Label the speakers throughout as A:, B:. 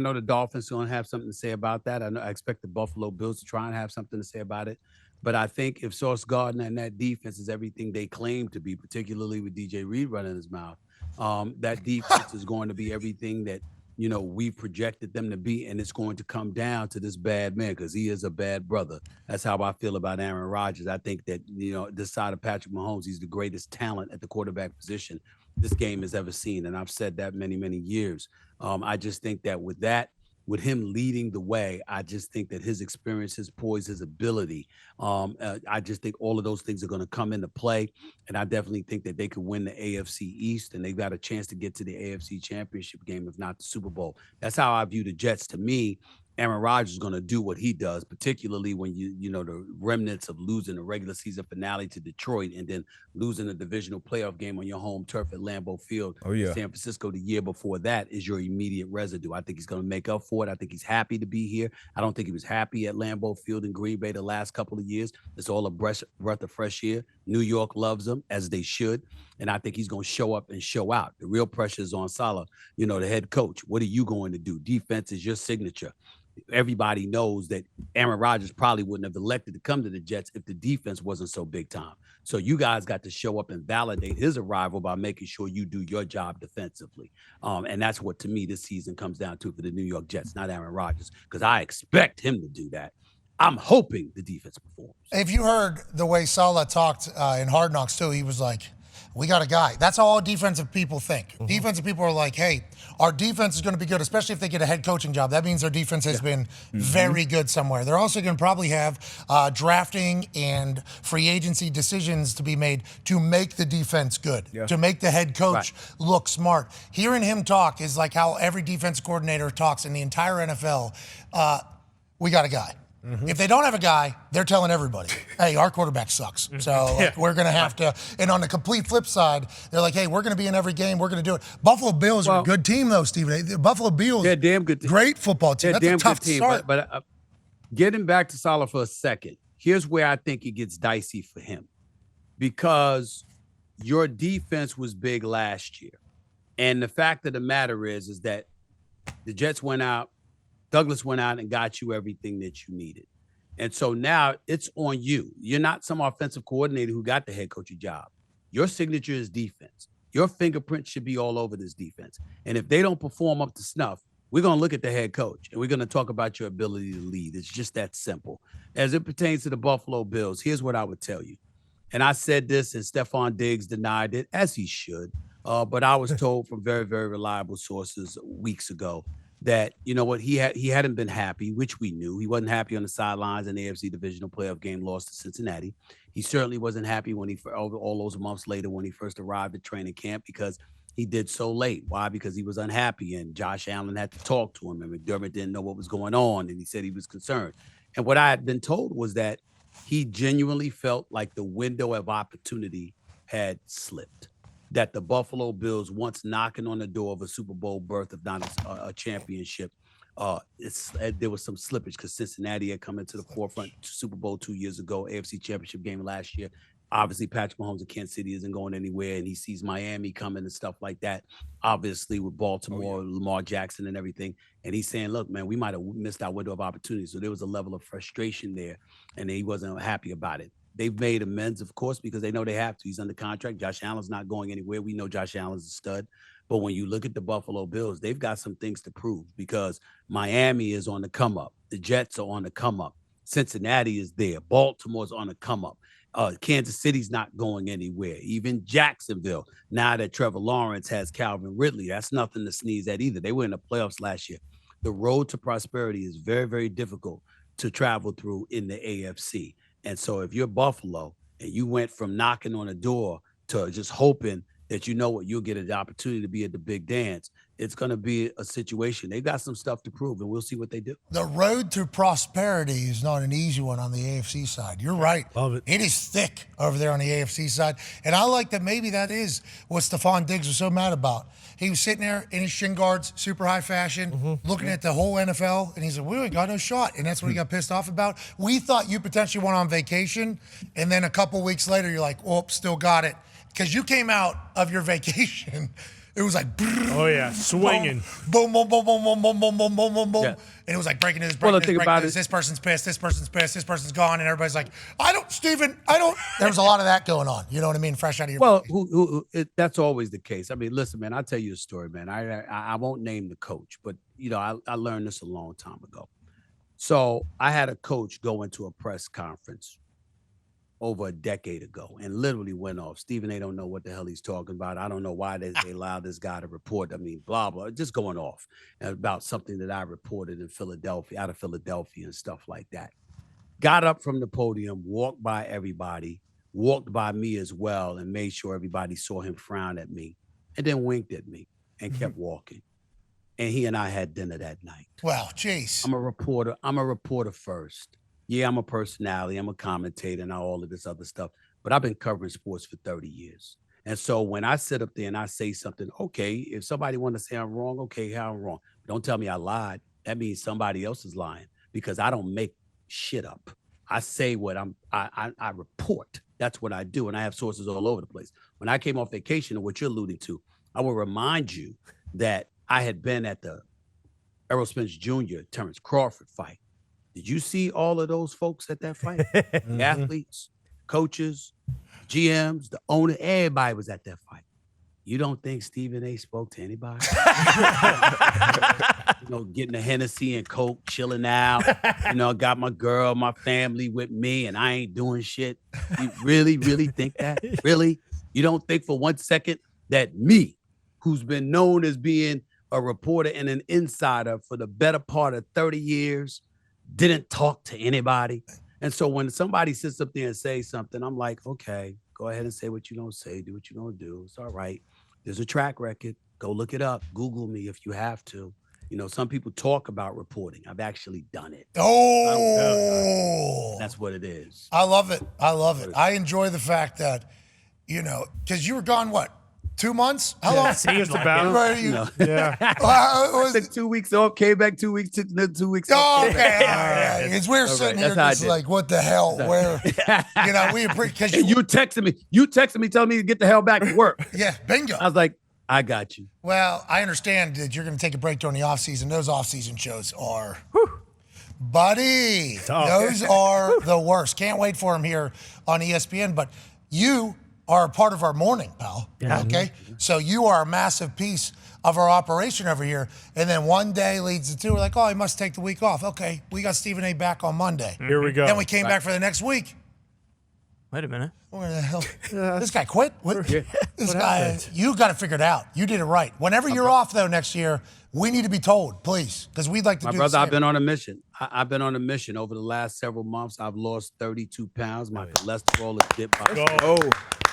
A: know the Dolphins are going to have something to say about that. I expect the Buffalo Bills to try and have something to say about it. But I think if Sauce Gardner and that defense is everything they claim to be, particularly with DJ Reed running his mouth, that defense is going to be everything that we projected them to be, and it's going to come down to this bad man because he is a bad brother. That's how I feel about Aaron Rodgers. I think that this side of Patrick Mahomes, he's the greatest talent at the quarterback position this game has ever seen, and I've said that many years. I just think that with him leading the way, I just think that his experience, his poise, his ability, I just think all of those things are going to come into play. And I definitely think that they could win the AFC East and they've got a chance to get to the AFC Championship game, if not the Super Bowl. That's how I view the Jets. To me, Aaron Rodgers is going to do what he does, particularly when the remnants of losing the regular season finale to Detroit and then losing the divisional playoff game on your home turf at Lambeau Field,
B: Oh yeah.
A: San Francisco the year before that is your immediate residue. I think he's going to make up for it. I think he's happy to be here. I don't think he was happy at Lambeau Field in Green Bay the last couple of years. It's all a breath of fresh air. New York loves him, as they should. And I think he's going to show up and show out. The real pressure is on Saleh, the head coach. What are you going to do? Defense is your signature. Everybody knows that Aaron Rodgers probably wouldn't have elected to come to the Jets if the defense wasn't so big time. So you guys got to show up and validate his arrival by making sure you do your job defensively. And that's what, to me, this season comes down to for the New York Jets, not Aaron Rodgers, because I expect him to do that. I'm hoping the defense performs.
C: If you heard the way Saleh talked in Hard Knocks too, he was like, we got a guy. That's how all defensive people think. Mm-hmm. Defensive people are like, hey, our defense is going to be good, especially if they get a head coaching job. That means their defense has been very good somewhere. They're also going to probably have drafting and free agency decisions to be made to make the defense good, to make the head coach look smart. Hearing him talk is like how every defense coordinator talks in the entire NFL. We got a guy. Mm-hmm. If they don't have a guy, they're telling everybody, hey, our quarterback sucks. So we're going to have to. And on the complete flip side, they're like, hey, we're going to be in every game. We're going to do it. Buffalo Bills are a good team, though, Stephen. The Buffalo Bills,
A: they're a damn good team.
C: Great football team.
A: They're
C: That's a tough
A: team,
C: start.
A: But getting back to Saleh for a second, here's where I think it gets dicey for him. Because your defense was big last year. And the fact of the matter is that the Jets went out, Douglas went out and got you everything that you needed. And so now it's on you. You're not some offensive coordinator who got the head coaching job. Your signature is defense. Your fingerprint should be all over this defense. And if they don't perform up to snuff, we're going to look at the head coach and we're going to talk about your ability to lead. It's just that simple. As it pertains to the Buffalo Bills, here's what I would tell you. And I said this and Stephon Diggs denied it, as he should. But I was told from very, very reliable sources weeks ago that, you know what, he hadn't been happy, which we knew. He wasn't happy on the sidelines in the AFC divisional playoff game lost to Cincinnati. He certainly wasn't happy when all those months later when he first arrived at training camp because he did so late. Why? Because he was unhappy and Josh Allen had to talk to him and McDermott didn't know what was going on and he said he was concerned. And what I had been told was that he genuinely felt like the window of opportunity had slipped. That the Buffalo Bills, once knocking on the door of a Super Bowl berth, if not a championship, there was some slippage because Cincinnati had come into the forefront Super Bowl 2 years ago, AFC Championship game last year. Obviously, Patrick Mahomes of Kansas City isn't going anywhere, and he sees Miami coming and stuff like that. Obviously, with Baltimore, Lamar Jackson and everything. And he's saying, look, man, we might have missed our window of opportunity. So there was a level of frustration there, and he wasn't happy about it. They've made amends, of course, because they know they have to. He's under contract. Josh Allen's not going anywhere. We know Josh Allen's a stud. But when you look at the Buffalo Bills, they've got some things to prove because Miami is on the come up. The Jets are on the come up. Cincinnati is there. Baltimore's on the come up. Kansas City's not going anywhere. Even Jacksonville, now that Trevor Lawrence has Calvin Ridley, that's nothing to sneeze at either. They were in the playoffs last year. The road to prosperity is very, very difficult to travel through in the AFC. And so if you're Buffalo and you went from knocking on a door to just hoping that you know what, you'll get an opportunity to be at the big dance, it's going to be a situation. They've got some stuff to prove, and we'll see what they do.
C: The road to prosperity is not an easy one on the AFC side. You're right.
B: Love it.
C: It is thick over there on the AFC side. And I like that maybe that is what Stephon Diggs was so mad about. He was sitting there in his shin guards, super high fashion, looking at the whole NFL, and he's like, we ain't got no shot. And that's what he got pissed off about. We thought you potentially went on vacation, and then a couple weeks later, you're like, oh, still got it. Because you came out of your vacation It was like,
B: oh yeah, swinging,
C: boom, boom, boom, boom, boom, boom, boom, boom, boom, boom, boom.
A: Yeah.
C: And it was like breaking news,
A: Well,
C: breaking
A: the thing
C: news,
A: about
C: breaking news. This person's pissed, this person's gone, and everybody's like, Steven, I don't. There was a lot of that going on. You know what I mean? Fresh out of your.
A: Well, that's always the case. I mean, listen, man, I'll tell you a story, man. I won't name the coach, but I learned this a long time ago. So I had a coach go into a press conference over a decade ago and literally went off. Stephen, they don't know what the hell he's talking about. I don't know why they allowed this guy to report. I mean, blah, blah, just going off about something that I reported in Philadelphia, out of Philadelphia and stuff like that. Got up from the podium, walked by everybody, walked by me as well, and made sure everybody saw him frown at me, and then winked at me and kept walking. And he and I had dinner that night.
C: Wow, jeez.
A: I'm a reporter first. Yeah, I'm a personality. I'm a commentator and all of this other stuff. But I've been covering sports for 30 years. And so when I sit up there and I say something, okay, if somebody wants to say I'm wrong, okay, how I'm wrong. Don't tell me I lied. That means somebody else is lying because I don't make shit up. I say what I report. That's what I do. And I have sources all over the place. When I came off vacation, and what you're alluding to, I will remind you that I had been at the Errol Spence Jr. Terrence Crawford fight. Did you see all of those folks at that fight? The athletes, coaches, GMs, the owner, everybody was at that fight. You don't think Stephen A. spoke to anybody? Getting a Hennessy and Coke, chilling out. Got my girl, my family with me, and I ain't doing shit. You really, really think that? Really? You don't think for 1 second that me, who's been known as being a reporter and an insider for the better part of 30 years, didn't talk to anybody? And so when somebody sits up there and says something, I'm like, okay, go ahead and say what you're going to say. Do what you're going to do. It's all right. There's a track record. Go look it up. Google me if you have to. Some people talk about reporting. I've actually done it.
C: Oh,
A: that's what it is.
C: I love it. I enjoy the fact that, because you were gone, what, 2 months? How long?
B: Just about.
C: Yeah.
A: I took 2 weeks off, came back 2 weeks, took another 2 weeks off.
C: Oh, okay. All right. It's we're sitting here just like, what the hell? Where, we appreciate, because
A: you texted me telling me to get the hell back to work.
C: Yeah, bingo.
A: I was like, I got you.
C: Well, I understand that you're going to take a break during the offseason. Those offseason shows are, buddy, those are the worst. Can't wait for them here on ESPN. But you are a part of our morning, pal. Yeah. Okay? So you are a massive piece of our operation over here. And then one day leads to two. We're like, oh, he must take the week off. Okay, we got Stephen A. back on Monday.
B: Here we go.
C: Then we came back for the next week.
D: Wait a minute.
C: Where the hell? This guy quit? This guy, you got to figure it out. You did it right. Whenever you're off, though, next year, we need to be told, please, because we'd like to do
A: My brother,
C: the same.
A: I've been on a mission. I've been on a mission over the last several months. I've lost 32 pounds. My cholesterol is dipped by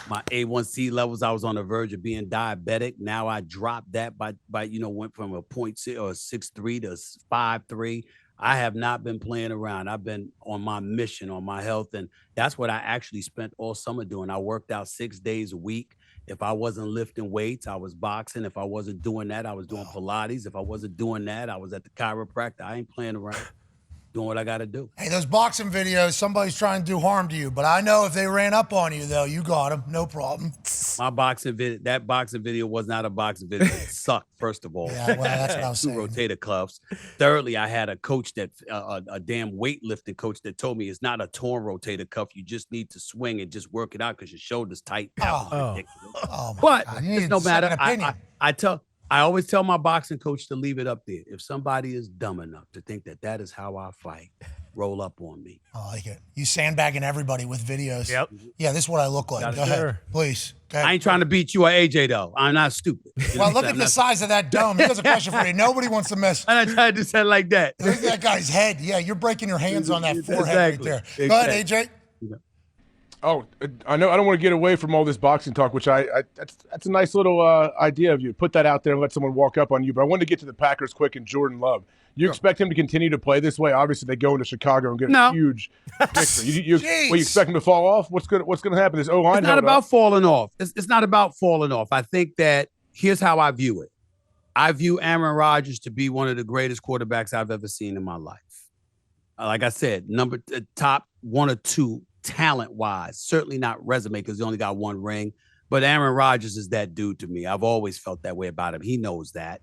A: my A1C levels. I was on the verge of being diabetic. Now I dropped that by went from a 0.6 or 6.3 to 5.3. I have not been playing around. I've been on my mission, on my health. And that's what I actually spent all summer doing. I worked out 6 days a week. If I wasn't lifting weights, I was boxing. If I wasn't doing that, I was doing Pilates. If I wasn't doing that, I was at the chiropractor. I ain't playing around. Doing what I got to do.
C: Hey, those boxing videos, somebody's trying to do harm to you. But I know if they ran up on you, though, you got them. No problem.
A: My boxing video, that boxing video was not a boxing video. It sucked, first of all.
C: Yeah, well, that's what I was saying.
A: 2 rotator cuffs. Thirdly, I had a coach a damn weightlifting coach that told me it's not a torn rotator cuff. You just need to swing and just work it out because your shoulder's tight.
C: Oh,
A: but
C: God.
A: it's no matter. I always tell my boxing coach to leave it up there. If somebody is dumb enough to think that is how I fight, roll up on me.
C: I like it. You sandbagging everybody with videos.
B: Yep.
C: Yeah, this is what I look like. Go ahead, please. Go ahead.
A: I ain't trying to beat you or AJ, though. I'm not stupid.
C: Well, look at the size of that dome. Here's a question for you. Nobody wants to mess.
A: I'm not trying to do something like that.
C: Look at that guy's head. Yeah, you're breaking your hands on that forehead right there.
A: Exactly.
C: Go ahead, AJ.
E: Oh, I know. I don't want to get away from all this boxing talk, which that's a nice little idea of you. Put that out there and let someone walk up on you. But I wanted to get to the Packers quick and Jordan Love. You expect him to continue to play this way? Obviously, they go into Chicago and get a huge victory. You expect him to fall off? What's going to happen? This O-line.
A: It's not about falling off. It's not about falling off. I think that here's how I view it. I view Aaron Rodgers to be one of the greatest quarterbacks I've ever seen in my life. Like I said, top 1 or 2 talent-wise. Certainly not resume because he only got 1 ring. But Aaron Rodgers is that dude to me. I've always felt that way about him. He knows that.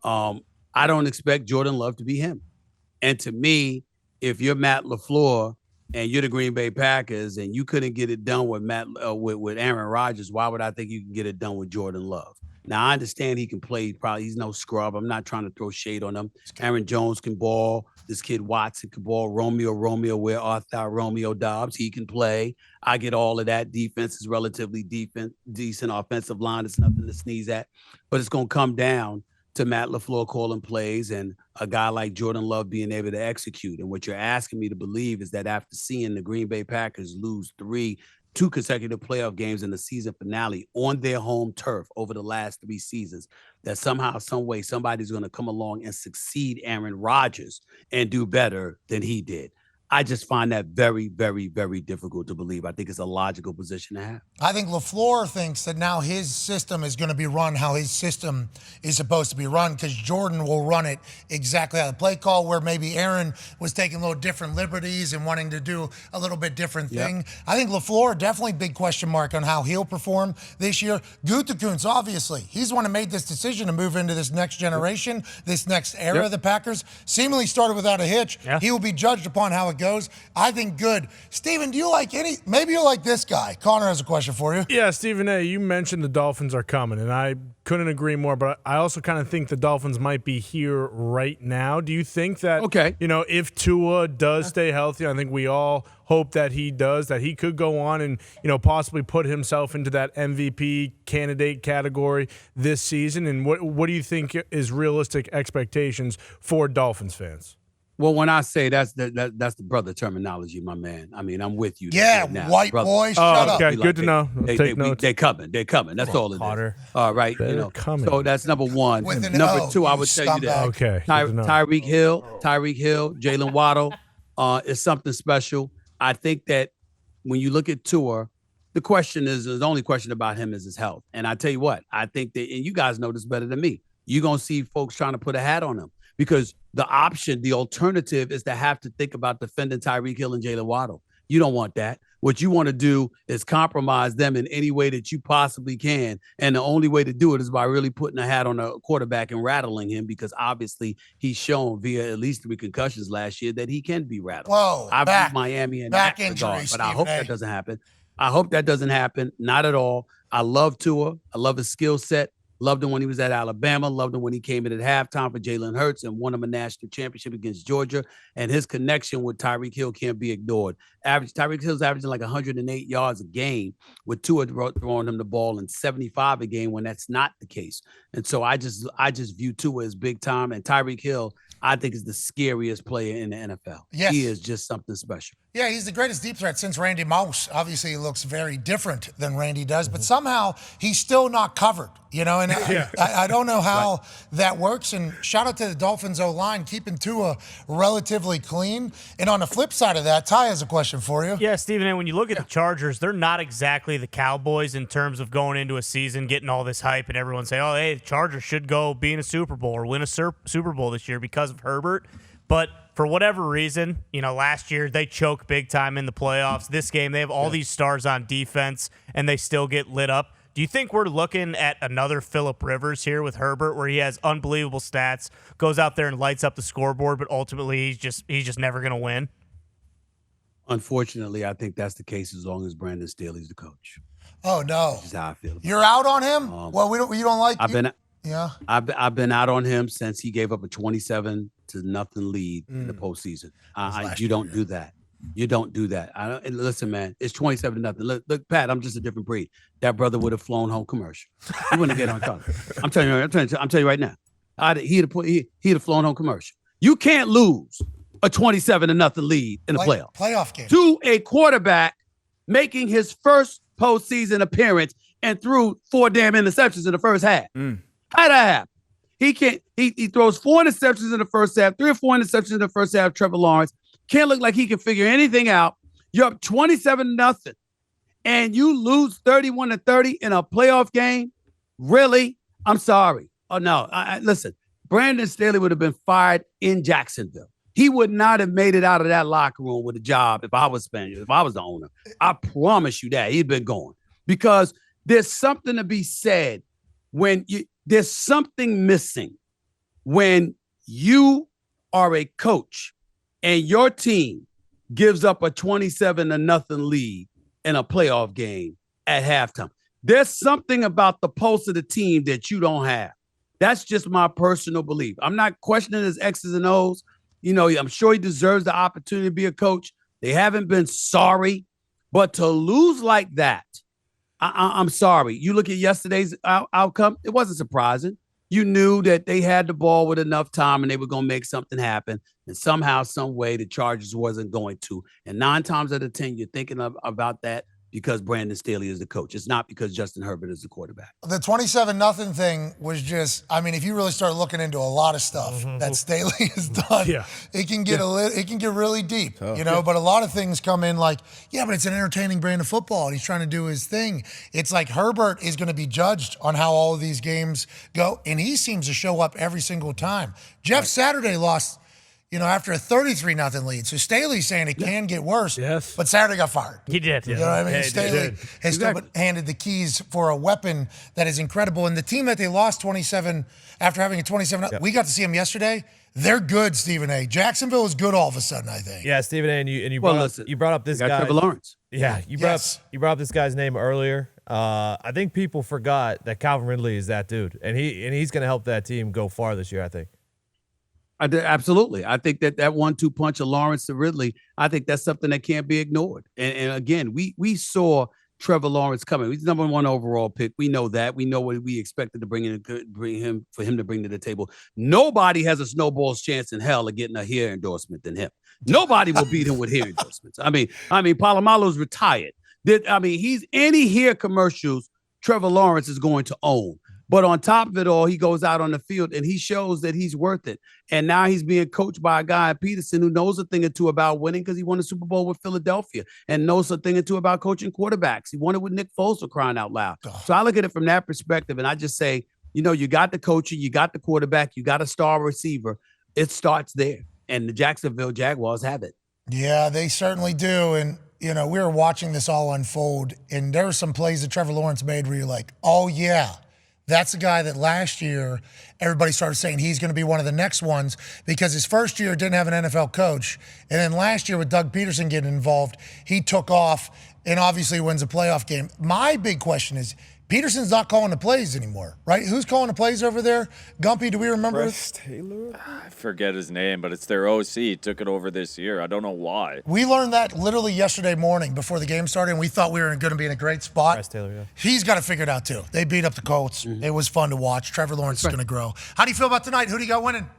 A: I don't expect Jordan Love to be him. And to me, if you're Matt LaFleur and you're the Green Bay Packers and you couldn't get it done with with Aaron Rodgers, why would I think you can get it done with Jordan Love? Now, I understand he can play. Probably he's no scrub. I'm not trying to throw shade on him. Aaron Jones can ball. This kid Watson can ball. Romeo, where Arthur Romeo Dobbs, he can play. I get all of that. Defense is relatively decent. Offensive line is nothing to sneeze at. But it's going to come down to Matt LaFleur calling plays and a guy like Jordan Love being able to execute. And what you're asking me to believe is that after seeing the Green Bay Packers lose 2 consecutive playoff games in the season finale on their home turf over the last 3 seasons, that somehow, some way, somebody's going to come along and succeed Aaron Rodgers and do better than he did. I just find that very, very, very difficult to believe. I think it's a logical position to have.
C: I think LaFleur thinks that now his system is going to be run how his system is supposed to be run because Jordan will run it exactly how the play call, where maybe Aaron was taking a little different liberties and wanting to do a little bit different thing. Yep. I think LaFleur, definitely big question mark on how he'll perform this year. Gutekunst, obviously, he's the one who made this decision to move into this next generation, this next era of the Packers. Seemingly started without a hitch. Yeah. He will be judged upon how it goes. I think good. Steven, do you like maybe you like this guy? Connor has a question for you.
B: Yeah, Stephen A., you mentioned the Dolphins are coming, and I couldn't agree more, but I also kind of think the Dolphins might be here right now. Do you think that, if Tua does stay healthy, I think we all hope that he does, that he could go on and, possibly put himself into that MVP candidate category this season? And what do you think is realistic expectations for Dolphins fans?
A: Well, when I say that's the brother terminology, my man. I mean, I'm with you.
C: Yeah,
A: right now.
C: white
A: brother.
C: boy, shut up.
B: Okay, good to know. Take notes.
A: They're coming. That's all it is. All right,
B: coming.
A: So that's number one. Number two, I would tell you that.
B: Okay.
A: Tyreek Hill, Jalen Waddle is something special. I think that when you look at Tua, the only question about him is his health. And I tell you what, I think that, and you guys know this better than me, you're going to see folks trying to put a hat on him. Because the alternative is to have to think about defending Tyreek Hill and Jalen Waddle. You don't want that. What you want to do is compromise them in any way that you possibly can. And the only way to do it is by really putting a hat on a quarterback and rattling him, because obviously he's shown via at least 3 concussions last year that he can be rattled.
C: Whoa,
A: I beat Miami in that regard, but I hope that doesn't happen. I hope that doesn't happen. Not at all. I love Tua. I love his skill set. Loved him when he was at Alabama. Loved him when he came in at halftime for Jalen Hurts and won him a national championship against Georgia. And his connection with Tyreek Hill can't be ignored. Tyreek Hill's averaging like 108 yards a game, with Tua throwing him the ball in 75 a game when that's not the case. And so I just view Tua as big time. And Tyreek Hill, I think, is the scariest player in the NFL.
C: Yes.
A: He is just something special.
C: Yeah, he's the greatest deep threat since Randy Moss. Obviously, he looks very different than Randy does, but somehow he's still not covered, And I don't know how that works. And shout out to the Dolphins O-line, keeping Tua relatively clean. And on the flip side of that, Ty has a question for you.
D: Yeah, Stephen A., when you look at the Chargers, they're not exactly the Cowboys in terms of going into a season, getting all this hype, and everyone say, oh, hey, the Chargers should go be in a Super Bowl or win a Super Bowl this year because of Herbert. But for whatever reason, last year they choke big time in the playoffs. This game, they have all these stars on defense, and they still get lit up. Do you think we're looking at another Phillip Rivers here with Herbert, where he has unbelievable stats, goes out there and lights up the scoreboard, but ultimately he's just never going to win?
A: Unfortunately, I think that's the case as long as Brandon Staley's the coach.
C: Oh no,
A: that's just how I feel.
C: You're out on him? Well, you don't like.
A: I've been out on him since he gave up a 27-0 lead in the postseason. You don't do that. You don't do that. And listen, man, it's 27-0. Look, Pat, I'm just a different breed. That brother would have flown home commercial. He wouldn't get on color. I'm telling you right now. He'd have flown home commercial. You can't lose a 27-0 lead in a
C: playoff game
A: to a quarterback making his first postseason appearance and threw 4 damn interceptions in the first half. How'd that happen? He can't. He throws 4 interceptions in the first half, 3 or 4 interceptions in the first half. Trevor Lawrence can't look like he can figure anything out. You're up 27-0, and you lose 31-30 in a playoff game. Really? I'm sorry. Oh no. Listen. Brandon Staley would have been fired in Jacksonville. He would not have made it out of that locker room with a job if I was Spaniard, if I was the owner. I promise you that. He'd been gone. Because there's something to be said when there's something missing when you are a coach and your team gives up a 27-0 lead in a playoff game at halftime. There's something about the pulse of the team that you don't have. That's just my personal belief. I'm not questioning his X's and O's. I'm sure he deserves the opportunity to be a coach. They haven't been sorry, but to lose like that, I'm sorry. You look at yesterday's outcome, it wasn't surprising. You knew that they had the ball with enough time and they were going to make something happen. And somehow, some way, the Chargers wasn't going to. And 9 times out of 10, you're thinking about that because Brandon Staley is the coach. It's not because Justin Herbert is the quarterback.
C: The 27-0 thing was just, if you really start looking into a lot of stuff that Staley has done, it can get it can get really deep, but a lot of things come in like, but it's an entertaining brand of football and he's trying to do his thing. It's like Herbert is going to be judged on how all of these games go, and he seems to show up every single time. Jeff Saturday lost after a 33-0 lead. So Staley's saying it can get worse.
B: Yes.
C: But Saturday got fired.
D: He did.
C: You know what I mean?
B: Yeah,
C: Staley has still been handed the keys for a weapon that is incredible. And the team that they lost 27 after having a 27, we got to see them yesterday. They're good, Stephen A. Jacksonville is good all of a sudden, I think.
F: Yeah, Stephen A. And you brought up this guy.
A: Trevor Lawrence.
F: Yeah, you brought up this guy's name earlier. I think people forgot that Calvin Ridley is that dude, and he's going to help that team go far this year, I think.
A: Absolutely. I think that 1-2 punch of Lawrence to Ridley, I think that's something that can't be ignored. And again, we saw Trevor Lawrence coming. He's the number 1 overall pick. We know that. We know what we expected to bring him to bring to the table. Nobody has a snowball's chance in hell of getting a hair endorsement than him. Nobody will beat him with hair endorsements. Palomalo's retired. He's any hair commercials Trevor Lawrence is going to own. But on top of it all, he goes out on the field and he shows that he's worth it. And now he's being coached by a guy at Peterson who knows a thing or two about winning because he won a Super Bowl with Philadelphia and knows a thing or two about coaching quarterbacks. He won it with Nick Foles, for crying out loud. So I look at it from that perspective and I just say, you got the coaching, you got the quarterback, you got a star receiver. It starts there. And the Jacksonville Jaguars have it.
C: Yeah, they certainly do. And, we were watching this all unfold and there were some plays that Trevor Lawrence made where you're like, oh, yeah. That's a guy that last year everybody started saying he's going to be one of the next ones because his first year didn't have an NFL coach. And then last year with Doug Peterson getting involved, he took off and obviously wins a playoff game. My big question is, Peterson's not calling the plays anymore, right? Who's calling the plays over there? Gumpy, do we remember?
G: Bryce Taylor? I forget his name, but it's their OC. He took it over this year. I don't know why.
C: We learned that literally yesterday morning before the game started, and we thought we were going to be in a great spot.
F: Bryce Taylor, yeah.
C: He's got it figured out, too. They beat up the Colts. It was fun to watch. Trevor Lawrence is going to grow. How do you feel about tonight? Who do you got winning?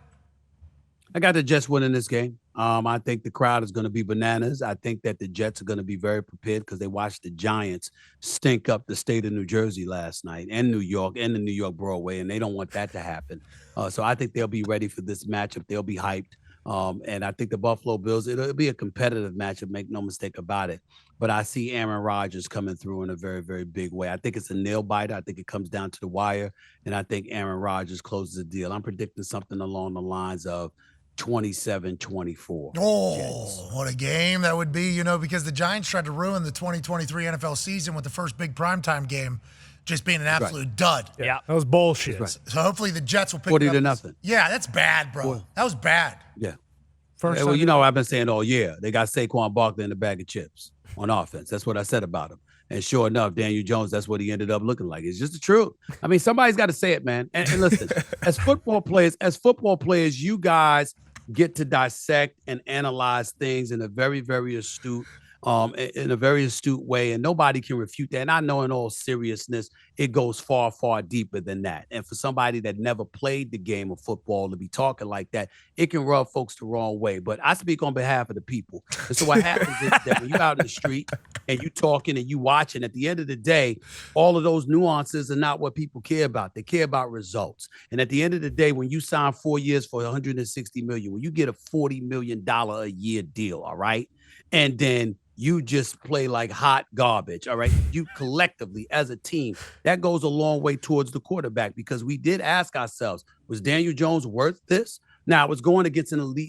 A: I got the Jets winning this game. I think the crowd is going to be bananas. I think that the Jets are going to be very prepared because they watched the Giants stink up the state of New Jersey last night and New York and the New York Broadway, and they don't want that to happen. So I think they'll be ready for this matchup. They'll be hyped. And I think the Buffalo Bills, it'll be a competitive matchup, make no mistake about it. But I see Aaron Rodgers coming through in a very, very big way. I think it's a nail biter. I think it comes down to the wire, and I think Aaron Rodgers closes the deal. I'm predicting something along the lines of 27-24.
C: Oh,
A: Jets.
C: What a game that would be, because the Giants tried to ruin the 2023 NFL season with the first big primetime game just being an absolute dud.
D: Yeah.
B: That was bullshit.
A: Right.
C: So hopefully the Jets will pick
A: 40
C: it up.
A: to nothing.
C: Yeah, that's bad, bro. That was bad.
A: Yeah.
B: First
A: Well, I've been saying all year, they got Saquon Barkley in the bag of chips on offense. That's what I said about him. And sure enough, Daniel Jones, that's what he ended up looking like. It's just the truth. Somebody's got to say it, man. And listen, as football players, you guys get to dissect and analyze things in a very, very astute way, and nobody can refute that. And I know in all seriousness, it goes far, far deeper than that. And for somebody that never played the game of football to be talking like that, it can rub folks the wrong way. But I speak on behalf of the people. And so what happens is that when you're out in the street and you talking and you watching, at the end of the day, all of those nuances are not what people care about. They care about results. And at the end of the day, when you sign 4 years for $160 million, when you get a $40 million a year deal, all right, and then you just play like hot garbage, all right? You collectively, as a team, that goes a long way towards the quarterback because we did ask ourselves, was Daniel Jones worth this? Now, it's going against an elite